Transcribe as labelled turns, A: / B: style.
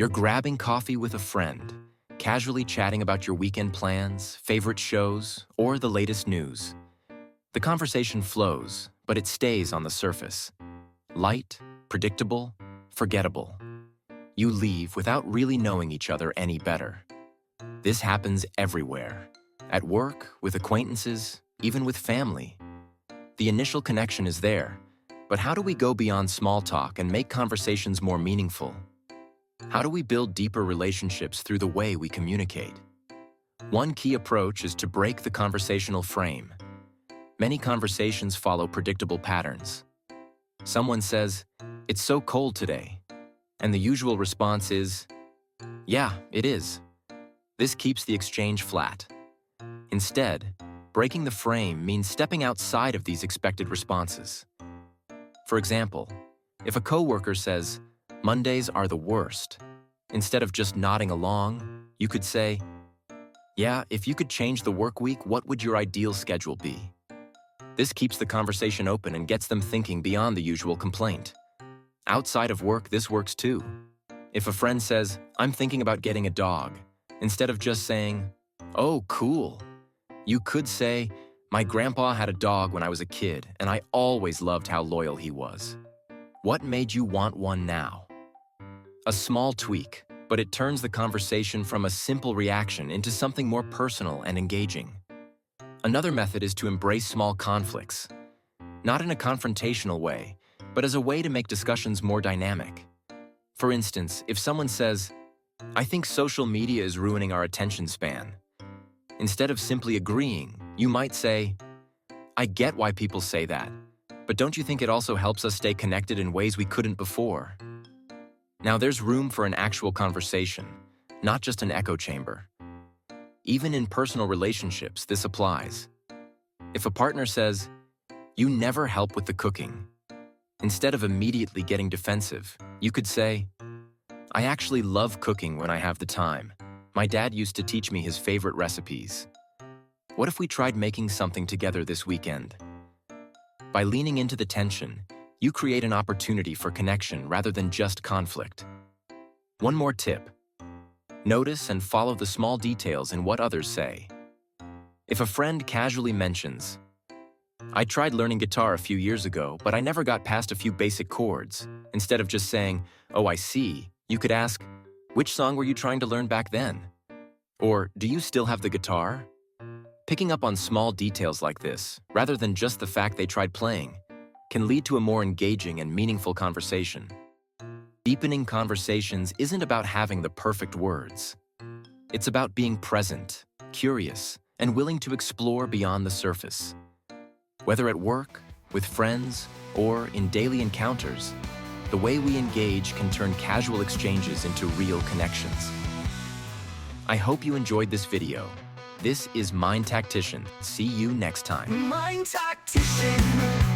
A: You're grabbing coffee with a friend, casually chatting about your weekend plans, favorite shows, or the latest news. The conversation flows, but it stays on the surface. Light, predictable, forgettable. You leave without really knowing each other any better. This happens everywhere. At work, with acquaintances, even with family. The initial connection is there, but how do we go beyond small talk and make conversations more meaningful? How do we build deeper relationships through the way we communicate? One key approach is to break the conversational frame. Many conversations follow predictable patterns. Someone says, "It's so cold today," and the usual response is, "Yeah, it is." This keeps the exchange flat. Instead, breaking the frame means stepping outside of these expected responses. For example, if a coworker says, "Mondays are the worst," instead of just nodding along, you could say, "Yeah, if you could change the work week, what would your ideal schedule be?" This keeps the conversation open and gets them thinking beyond the usual complaint. Outside of work, this works too. If a friend says, "I'm thinking about getting a dog," instead of just saying, "Oh, cool," you could say, "My grandpa had a dog when I was a kid, and I always loved how loyal he was. What made you want one now?" A small tweak, but it turns the conversation from a simple reaction into something more personal and engaging. Another method is to embrace small conflicts, not in a confrontational way, but as a way to make discussions more dynamic. For instance, if someone says, "I think social media is ruining our attention span," instead of simply agreeing, you might say, "I get why people say that, but don't you think it also helps us stay connected in ways we couldn't before?" Now there's room for an actual conversation, not just an echo chamber. Even in personal relationships, this applies. If a partner says, "You never help with the cooking," instead of immediately getting defensive, you could say, "I actually love cooking when I have the time. My dad used to teach me his favorite recipes. What if we tried making something together this weekend?" By leaning into the tension, you create an opportunity for connection rather than just conflict. One more tip. Notice and follow the small details in what others say. If a friend casually mentions, "I tried learning guitar a few years ago, but I never got past a few basic chords," instead of just saying, "Oh, I see," you could ask, "Which song were you trying to learn back then?" Or, "Do you still have the guitar?" Picking up on small details like this, rather than just the fact they tried playing, can lead to a more engaging and meaningful conversation. Deepening conversations isn't about having the perfect words. It's about being present, curious, and willing to explore beyond the surface. Whether at work, with friends, or in daily encounters, the way we engage can turn casual exchanges into real connections. I hope you enjoyed this video. This is Mind Tactician. See you next time.
B: Mind Tactician.